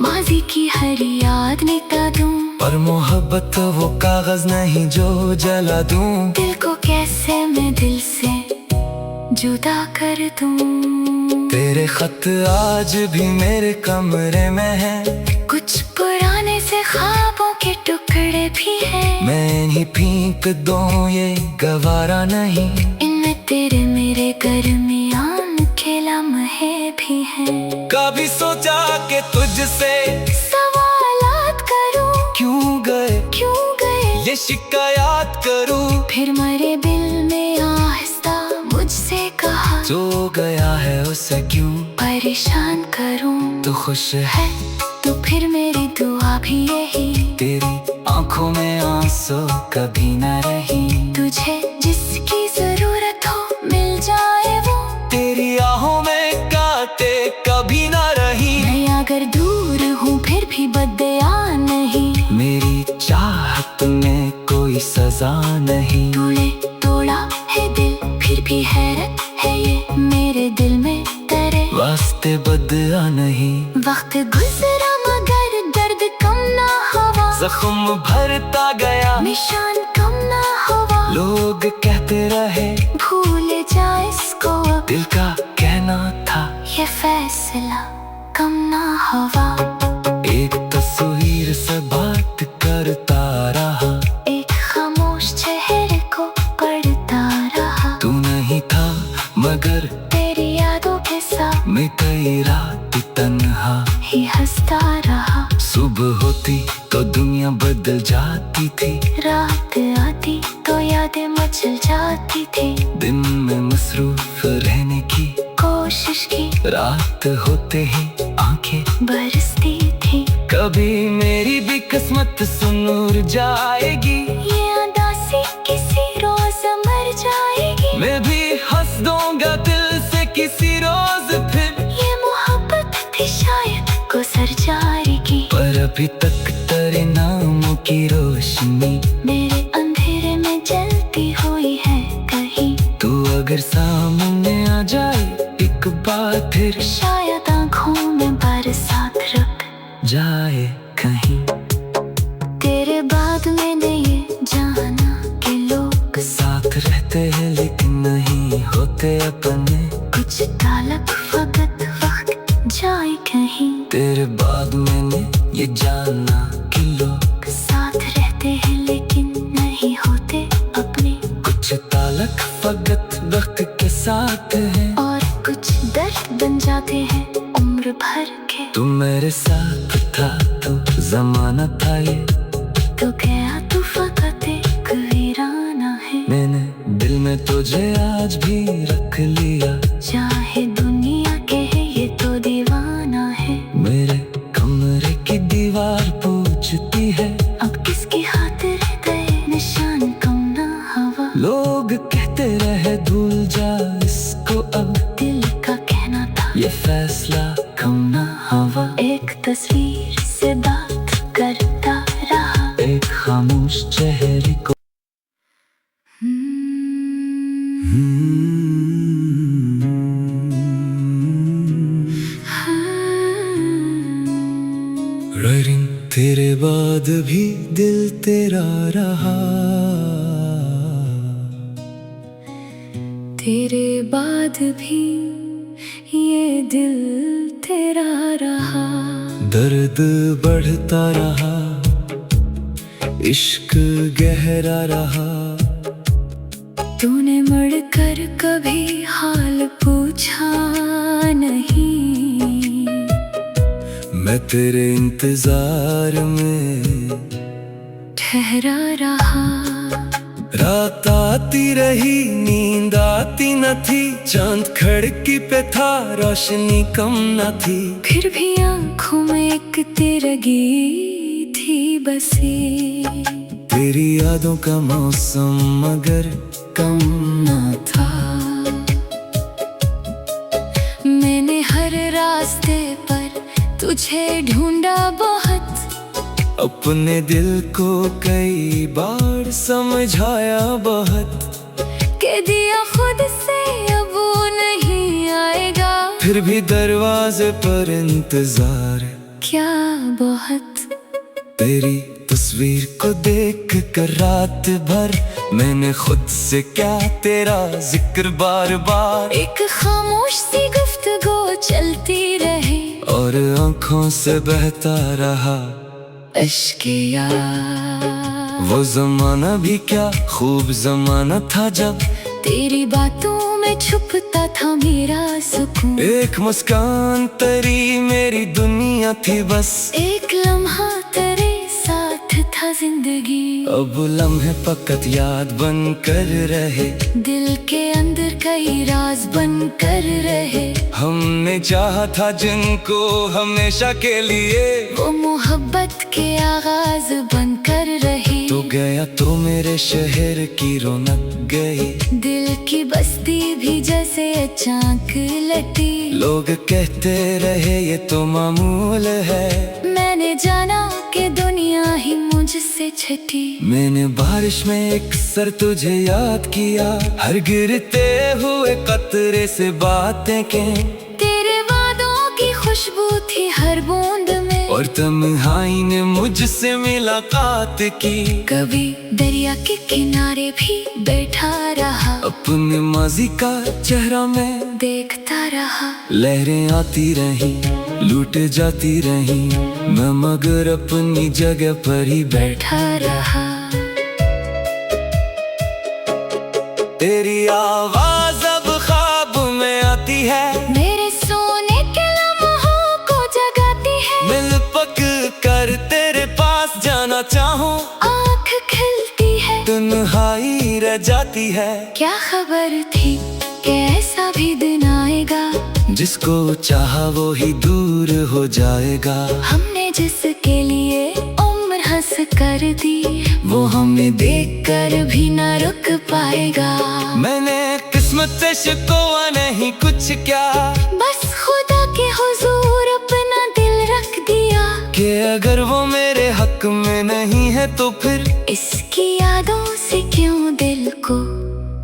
माजी की हर याद मिटा दूं, पर मोहब्बत वो कागज नहीं जो जला दूं। दिल को कैसे मैं दिल से जुदा कर दूं। तेरे खत आज भी मेरे कमरे में है, कुछ पुराने से ख्वाबों के टुकड़े भी हैं। मैं इन्हीं फेंक दूं ये गवारा नहीं, इनमें तेरे मेरे दरमियान के लम्हे भी हैं। कभी सोचा कि तुझसे सवालात करूं, क्यों गए ये शिकायत करूं, फिर मरे दिल में आहिस्ता मुझसे कहा, जो गया है उसे क्यों परेशान करूं। तू खुश है तो फिर मेरी दुआ भी यही, तेरी आंखों में आंसू कभी न रही। तुझे जिसकी जरूरत हो मिल जाए वो, तेरी आहों में कांटे कभी न रही। मैं अगर दूर हूँ फिर भी बदया नहीं, मेरी चाहत में कोई सजा नहीं। तूने तोड़ा है दिल फिर भी हैरत है ये मेरे दिल में तेरे वास्ते बदला नहीं। वक्त गुजरा मगर दर्द कम ना हुआ, जख्म भरता गया निशान कम ना हुआ। लोग कहते रहे भूल जा इसको, दिल का कहना था ये फैसला कम ना हुआ। एक तस्वीर से बात करता रहा, एक खामोश चेहरे को पढ़ता रहा। तू नहीं था मगर तेरी यादों के साथ मैं कई रात तन्हा ही हंसता रहा। सुबह होती तो दुनिया बदल जाती थी, रात आती तो यादें मचल जाती थी। दिन में मसरूफ रहने की कोशिश की, रात होते ही आंखें बरसती थी। कभी मेरी भी किस्मत सुनूर जाएगी, ये उदासी किसी रोज मर जाएगी। मैं भी हंस दूंगा दिल से किसी रोज फिर, ये मोहब्बत थी शायद गुजर जाएगी। पर अभी तक तेरे नामों की रोशनी मेरे अंधेरे में जलती हुई है कहीं। तू अगर सामने आ जाए एक बार फिर, शायद आँखों में बरसात रुक जाए कहीं। तेरे बाद मैंने ये जाना कि लोग साथ रहते हैं लेकिन नहीं होते अपने, कुछ तालक वक्त वक्त जाए कहीं। तेरे बाद मैंने ये जाना कि लोग साथ रहते हैं लेकिन नहीं होते अपने, कुछ तालक फकत वक्त के साथ हैं, और कुछ दर्द बन जाते हैं उम्र भर के। तू मेरे साथ था तो जमाना था ये, तो गया तू फकत एक वीराना है। मैंने दिल में तुझे आज भी रख लिया, चाहे दुनिया कहे ये तो दीवाना है। मेरे कमरे की दीवार पूछती है, अब किसकी खातिर गए निशान कम ना हवा। लोग कहते रहे भूल जा इसको अब, दिल का कहना था ये फैसला कम ना हवा। एक तस्वीर से बात करता रहा, एक खामोश चेहरे को राइटिंग तेरे बाद भी दिल तेरा रहा, तेरे बाद भी ये दिल तेरा रहा। दर्द बढ़ता रहा, इश्क गहरा रहा। तूने मुड़कर कभी हाल पूछा नहीं, मैं तेरे इंतजार में ठहरा रहा। रात आती रही, नींद आती न थी, चांद खिड़की पे था, रोशनी कम न थी। फिर भी आंखों में एक तिरगी थी बसी। तेरी यादों का मौसम मगर कम न था। मैंने हर रास्ते पर तुझे ढूंढा बहुत, अपने दिल को कई बार समझाया बहुत। कह दिया खुद से अब वो नहीं आएगा, फिर भी दरवाजे पर इंतजार क्या बहुत। तेरी तस्वीर को देख कर रात भर मैंने खुद से क्या तेरा जिक्र बार बार। एक खामोश सी गुफ्तगू चलती रही और आंखों से बहता रहा इश्क़ यार। वो जमाना भी क्या खूब जमाना था, जब तेरी बातों में छुपता था मेरा सुकून। एक मुस्कान तेरी मेरी दुनिया थी बस, एक लम्हा तेरे साथ था जिंदगी। अब लम्हे फकत याद बन कर रहे, दिल के अंदर कई राज बन कर रहे। हमने चाहा था जिनको हमेशा के लिए, वो मोहब्बत के आगाज बन कर रही। तो गया तो मेरे शहर की रौनक गई, दिल की बस्ती भी जैसे अचानक लटी। लोग कहते रहे ये तो मामूल है, मैंने जाना कि दुनिया ही मुझसे छटी। मैंने बारिश में एक सर तुझे याद किया, हर गिरते हुए कतरे से बातें के। तेरे वादों की खुशबू थी हर बूंद में, और तन्हाई ने मुझसे मुलाकात की। कभी दरिया के किनारे भी बैठा रहा, अपने माजी का चेहरा मैं देखता रहा। लहरें आती रही, लूट जाती रही, मैं मगर अपनी जगह पर ही बैठा रहा। तेरी आवाज अब ख्वाब में आती है, मेरे सोने के लम्हों को जगाती है। मिल पक कर तेरे पास जाना चाहूं, आँख खिलती है, तन्हाई रह जाती है। क्या खबर थी कि ऐसा भी दिन आएगा, जिसको चाहा वो ही दूर हो जाएगा। हमने जिसके लिए उम्र हंस कर दी, वो हमें देख कर भी न रुक पाएगा। मैंने किस्मत से शिकवा नहीं कुछ क्या, बस खुदा के हुजूर अपना दिल रख दिया, कि अगर वो मेरे हक में नहीं है तो फिर इसकी यादों से क्यों दिल को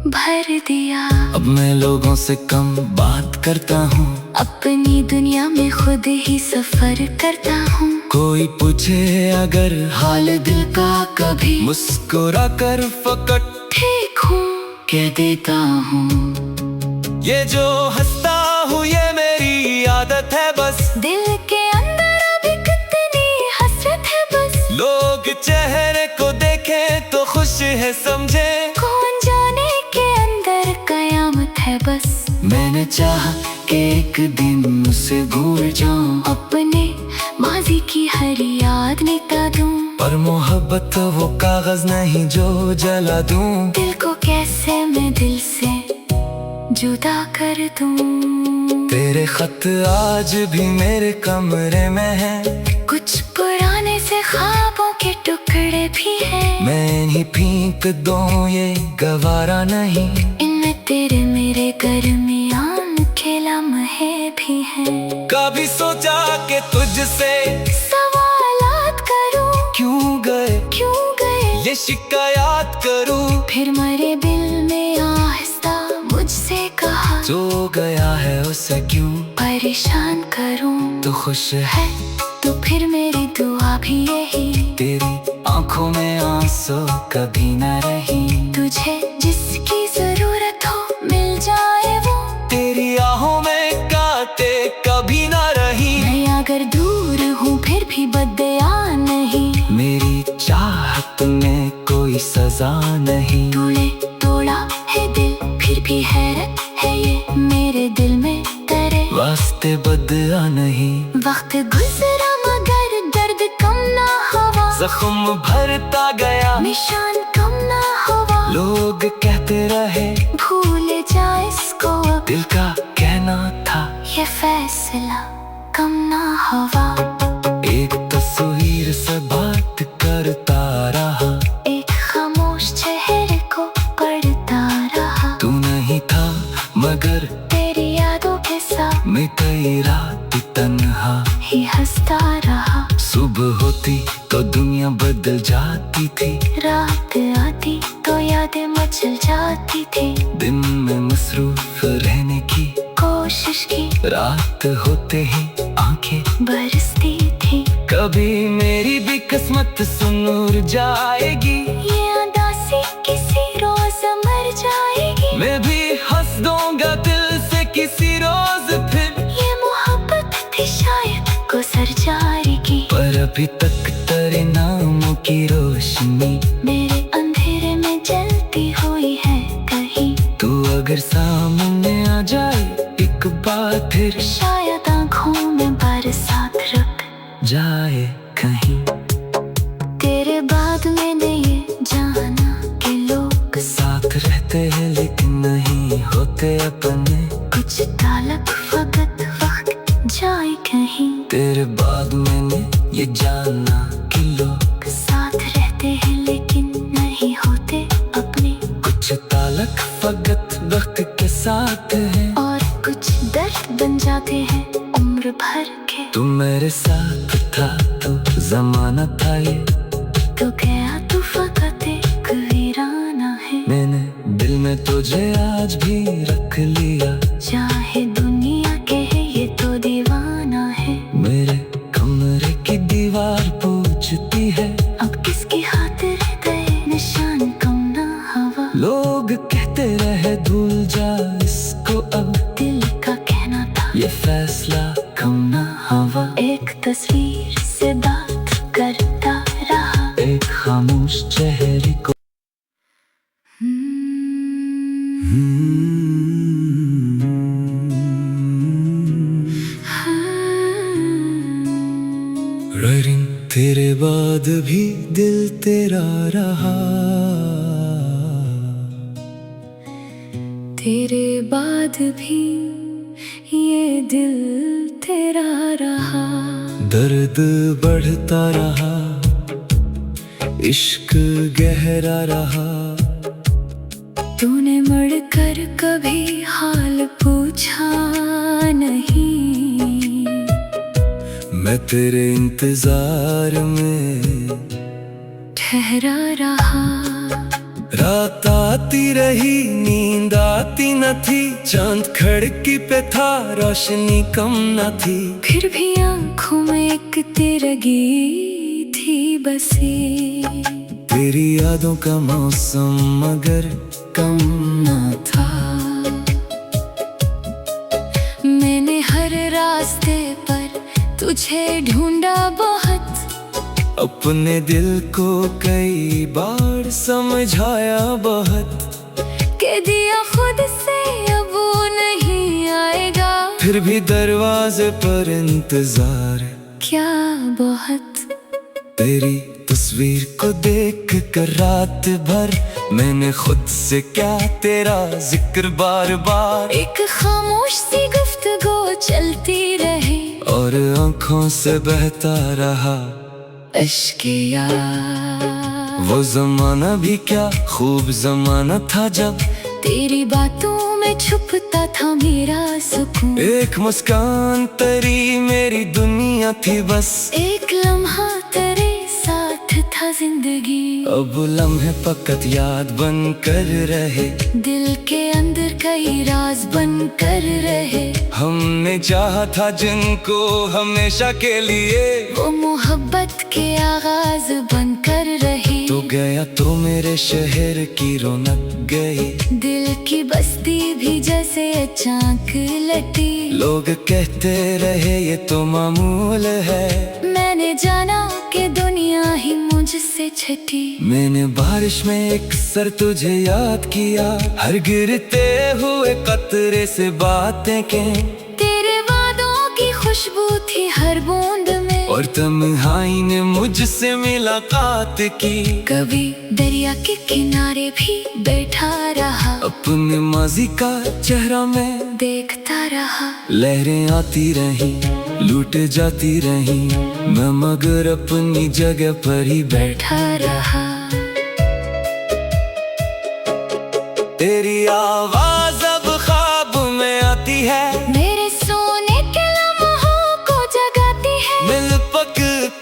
भर दिया। अब मैं लोगों से कम बात करता हूँ, अपनी दुनिया में खुद ही सफर करता हूँ। कोई पूछे अगर हाल दिल का कभी, मुस्कुरा कर फकट ठीक हूँ कह देता हूँ। ये जो हंसता हूँ ये मेरी आदत है बस, दिल के अंदर अभी कितनी हसरत है बस। लोग चेहरे को देखें तो खुश है समझे, कौन जाने के अंदर कयामत है बस। मैंने चाहा कि एक दिन उसे भूल जाऊं, अपने माजी की हर याद मिटा दूं, पर मोहब्बत वो कागज नहीं जो जला दूं। दिल को कैसे मैं दिल से जुदा कर दूं। तेरे खत आज भी मेरे कमरे में है, कुछ पुराने से ख्वाबों के टुकड़े भी हैं। मैं ही फेंक दूं ये गवारा नहीं, इनमें तेरे मेरे दरमियान के लम्हे भी हैं। कभी सोचा कि तुझसे सवालात करूं, क्यों गए ये शिकायत करूं, फिर मेरे दिल में आहिस्ता मुझसे कहा, जो गया है उसे क्यों परेशान करूं। तू खुश है तो फिर मेरी दुआ भी यही, तेरी आंखों में आंसू कभी न रही। तुझे जिसकी जरूरत हो मिल जा मजा नहीं। तूने तोड़ा है दिल फिर भी हैरत है ये मेरे दिल में तेरे वास्ते बदला नहीं। वक्त गुजरा मगर दर्द कम ना हुआ, जख्म भरता गया निशान कम ना हुआ। लोग कहते रहे भूल जा इसको अब, दिल का कहना था ये फैसला कम ना हुआ। एक तस्वीर से बात करता रहा, एक खामोश चेहरे को पढ़ता रहा। तू नहीं था मगर तेरी यादों के साथ मैं कई रात तन्हा ही हंसता रहा। सुबह होती तो दुनिया बदल जाती थी, रात आती तो यादें मचल जाती थी। दिन में मसरूफ रहने की कोशिश की, रात होते ही आंखें बरसती थी। कभी मेरी भी किस्मत सुनूर जाएगी, ये उदासी किसी रोज मर जाएगी। मैं भी हंस दूंगा दिल से किसी रोज फिर। ये मोहब्बत थी शायद गुजर जाएगी, पर अभी तक तेरे नामों की रोशनी मेरे अंधेरे में जलती हुई है कहीं। तू अगर सामने आ जाए एक बार फिर, शायद आँखों में बरसात रुक जाए कहीं। तेरे बाद मैंने ये जाना कि लोग साथ रहते हैं लेकिन नहीं होते अपने, कुछ तालक वक्त वक्त जाए कहीं। तेरे बाद मैंने ये जाना कि लोग साथ रहते हैं लेकिन नहीं होते अपने, कुछ तालक फकत वक्त के साथ हैं, और कुछ दर्द बन जाते हैं उम्र भर के। तू मेरे साथ था तो जमाना था ये, तो गया तू फकत एक वीराना है। मैंने दिल में तुझे आज भी रख लिया, चाहे दुनिया कहे ये तो दीवाना है। मेरे कमरे की दीवार पूछती है अब किसकी खातिर गए निशान कम ना हुआ। लोग कहते रहे भूल जा इसको अब, दिल का कहना था ये फैसला कम ना हुआ। एक तस्वीर से बात करता रहा, एक खामोश चेहरे को ररिंग तेरे बाद भी दिल तेरा रहा, तेरे बाद भी ये दिल तेरा रहा। दर्द बढ़ता रहा, इश्क गहरा रहा। तूने मुड़कर कभी हाल पूछा नहीं, मैं तेरे इंतजार में ठहरा रहा। रात आती रही नींद आती न थी, चांद खिड़की पे था रोशनी कम न थी। फिर भी आँखों में एक तिरगी थी बसी, तेरी यादों का मौसम मगर कम न था। मैंने हर रास्ते पर तुझे ढूंढा बहुत, अपने दिल को कई बार समझाया बहुत, कह दिया खुद से अब वो नहीं आएगा। फिर भी दरवाजे पर इंतजार क्या बहुत, तेरी तस्वीर को देख कर रात भर मैंने खुद से क्या तेरा जिक्र बार बार। एक खामोश सी गुफ्तगू चलती रही, और आँखों से बहता रहा इश्क़ यार। वो जमाना भी क्या खूब जमाना था, जब तेरी बातों में छुपता था मेरा सुकून। एक मुस्कान तेरी मेरी दुनिया थी बस, एक लम्हा तेरे साथ था जिंदगी। अब लम्हे फकत याद बन कर रहे, दिल के अंदर कई राज बन कर रहे। हमने चाहा था जिनको हमेशा के लिए, वो मोहब्बत के आगाज बन कर रही। तो गया तो मेरे शहर की रौनक गई, दिल की बस्ती भी जैसे अचानक लटी। लोग कहते रहे ये तो मामूल है, मैंने जाना कि दुनिया ही मुझसे से छठी। मैंने बारिश में एक सर तुझे याद किया, हर गिरते हुए कतरे से बातें के। तेरे वादों की खुशबू थी हर बूंद में, और तन्हाई ने मुझसे मुलाकात की। कभी दरिया के किनारे भी बैठा रहा, अपने माजी का चेहरा मैं देखता रहा। लहरें आती रही, लूट जाती रही, मैं मगर अपनी जगह पर ही बैठा रहा। तेरी आवाज अब ख्वाब में आती है, मेरे सोने के लम्हों को जगाती है। मिल पक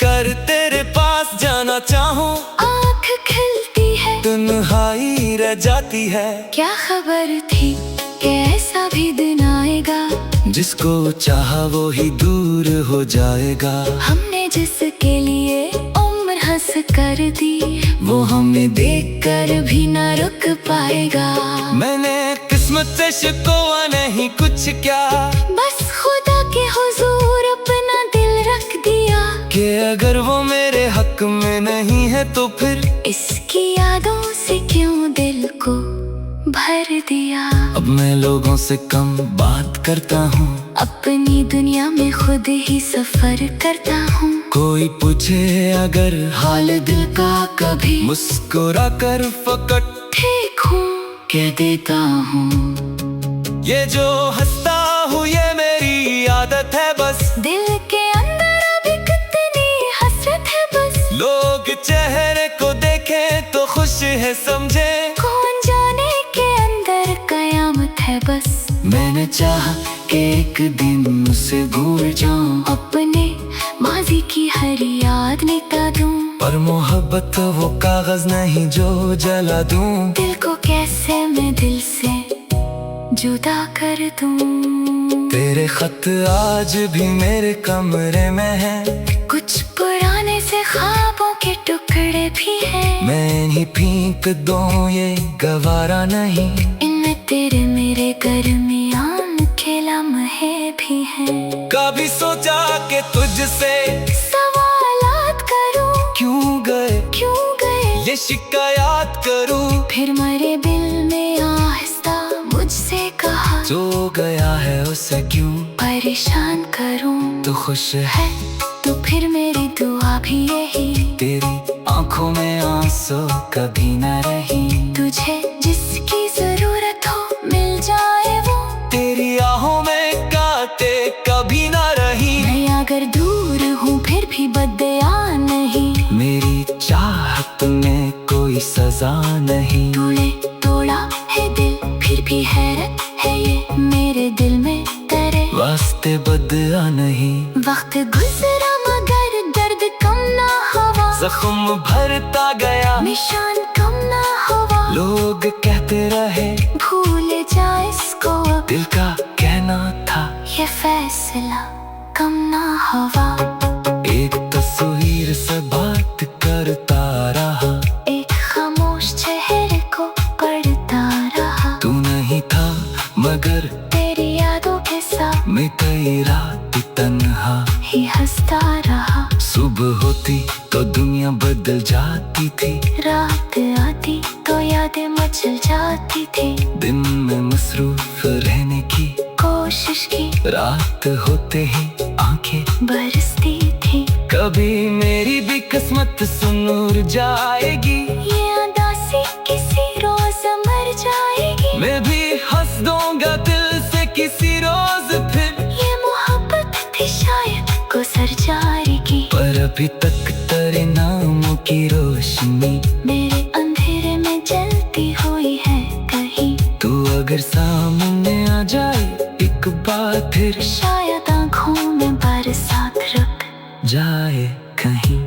कर तेरे पास जाना चाहूं, आँख खिलती है, तन्हाई रह जाती है। क्या खबर थी कि ऐसा भी दिन आएगा, जिसको चाहा वो ही दूर हो जाएगा। हमने जिसके लिए उम्र हंस कर दी, वो हमें देखकर भी न रुक पाएगा। मैंने किस्मत से शिकवा नहीं कुछ क्या, बस खुदा के हुजूर अपना दिल रख दिया, कि अगर वो मेरे हक में नहीं है तो फिर इसकी यादों से क्यों दिल को भर दिया। अब मैं लोगों से कम बात करता हूँ, अपनी दुनिया में खुद ही सफर करता हूँ। कोई पूछे अगर हाल दिल का कभी, मुस्कुरा कर फकट ठीक हूँ कह देता हूँ। ये जो हंसता हूँ ये मेरी आदत है बस, दिल के अंदर अभी कितनी हसरत है बस। लोग चेहरे को देखें तो खुश है समझे, कौन जाने के अंदर कयामत है बस। मैंने चाहा कि एक दिन उसे भूल जाऊं, अपने माजी की हर याद मिटा दूं, पर मोहब्बत वो कागज नहीं जो जला दूं। दिल को कैसे मैं दिल से जुदा कर दूं। तेरे खत आज भी मेरे कमरे में है, कुछ पुराने से ख्वाबों के टुकड़े भी हैं। मैं ही फेंक दूं ये गवारा नहीं, इनमें तेरे मेरे दरमियान के लम्हे भी हैं। कभी सोचा कि तुझसे सवालात करूं, क्यों गए ये शिकायत करूं, फिर मेरे दिल में आहिस्ता मुझसे कहा, जो गया है उसे क्यों परेशान करूं। तू खुश है तो फिर मेरी दुआ भी यही, तेरी आंखों में आंसू कभी न रही। तुझे जिसकी जरूरत हो मिल जाए वो, तेरी आहों में कांटे कभी न रही। मैं अगर दूर हूँ फिर भी बदया नहीं, मेरी चाहत में कोई सजा नहीं। तूने तोड़ा है दिल फिर भी हैरत है ये मेरे दिल में तेरे वास्ते बदला नहीं। वक्त गुजरा मगर दर्द कम ना हुआ, जख्म भरता गया निशान कम ना हुआ। लोग कहते रहे भूल जा इसको अब, दिल का कहना था ये फैसला कम ना हुआ। एक तस्वीर से बात करता रहा, एक खामोश चेहरे को पढ़ता रहा। तू नहीं था मगर तेरी यादों के साथ मैं कई रात तन्हा ही हंसता रहा। सुबह होती तो दुनिया बदल जाती थी, रात आती तो यादें मचल जाती थी। दिन में मसरूफ रहने की कोशिश की, रात होते ही आंखें बरसती थी। कभी मेरी भी किस्मत सुनूर जाएगी, ये उदासी किसी रोज मर जाएगी। मैं भी हंस दूंगा दिल से किसी रोज फिर। ये मोहब्बत थी शायद गुजर जाएगी, पर अभी तक तेरे नामों की रोशनी मेरे अंधेरे में जलती हुई है कहीं। तू अगर सामने आ जाए एक बार फिर, शायद आँखों में बरसात रुक जाए कहीं।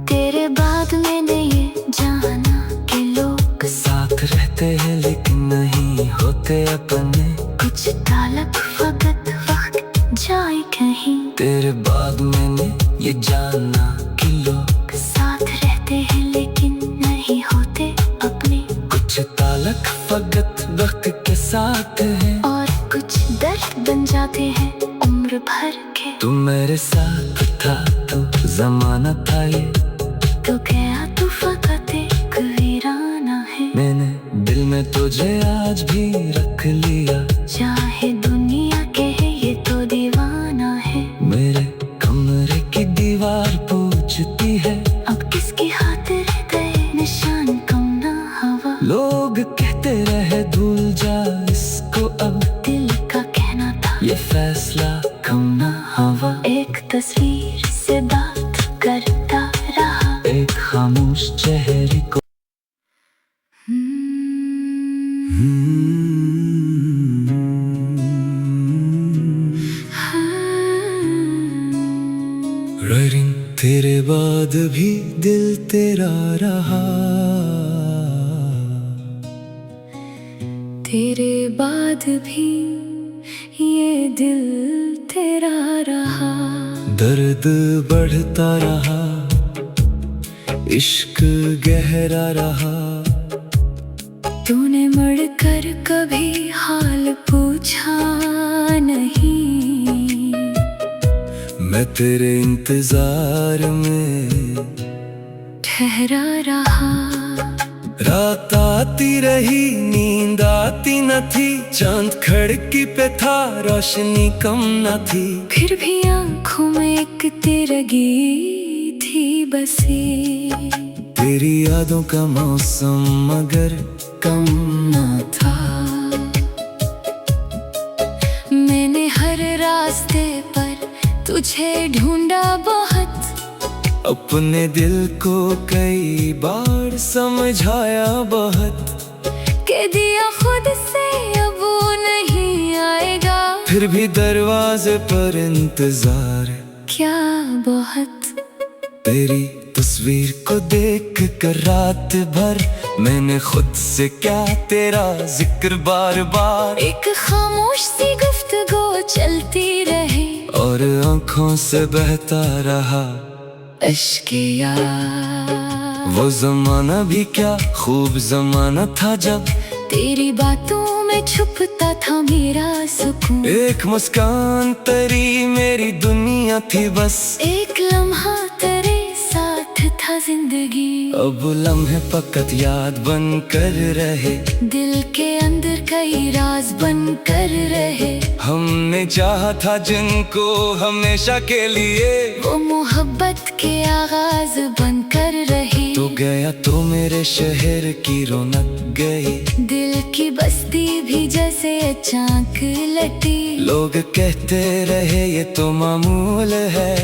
तेरे बाद मैंने ये जाना कि लोग साथ रहते हैं लेकिन नहीं होते अपने, कुछ तालक फकत वक्त जाए कहीं। तेरे बाद मैंने ये जाना कि लोग साथ रहते हैं लेकिन नहीं होते अपने, कुछ ताल्लुक फकत वक्त के साथ है, और कुछ दर्द बन जाते हैं उम्र भर के। तू मेरे साथ था तो जमाना था ये, तो गया तू फकत एक वीराना है। मैंने दिल में तुझे आज भी रख लिया, चाहे दुनिया कहे ये तो दीवाना है। मेरे कमरे की दीवार पूछती है, अब किसकी हाथ रह गए निशान कम ना हवा। लोग कहते रहे भूल जा इसको, अब दिल का कहना था ये फैसला कम ना हवा। एक तस्वीर से बात करता रहा, एक खामोश चेहरे को ररिंग तेरे बाद भी दिल तेरा रहा, तेरे बाद भी ये दिल तेरा रहा। दर्द बढ़ता रहा, इश्क गहरा रहा। तूने मुड़कर कभी हाल पूछा नहीं, मैं तेरे इंतजार में ठहरा रहा। रात आती रही नींद आती न थी, चांद खिड़की पे था रोशनी कम न थी। फिर भी आंखों में एक तिरगी थी बसी, तेरी यादों का मौसम मगर कम न था। मैंने हर रास्ते पर तुझे ढूंढा बहुत, अपने दिल को कई बार समझाया बहुत, कह दिया खुद से अब वो नहीं आएगा। फिर भी दरवाजे पर इंतजार क्या बहुत। तेरी तस्वीर को देख कर रात भर मैंने खुद से क्या तेरा जिक्र बार बार। एक खामोश सी गुफ्तगू चलती रही और आंखों से बहता रहा इश्क़ यार। वो जमाना भी क्या खूब जमाना था, जब तेरी बातों में छुपता था मेरा सुकून। एक मुस्कान तेरी मेरी दुनिया थी बस, एक लम्हा तेरे साथ था जिंदगी। अब लम्हे फकत याद बन कर रहे, दिल के अंदर कई राज बन कर रहे। हमने चाहा था जिनको हमेशा के लिए, वो मोहब्बत के आगाज बन कर रही। तो गया तो मेरे शहर की रौनक गई, दिल की बस्ती भी जैसे अचानक लटी। लोग कहते रहे ये तो मामूल है,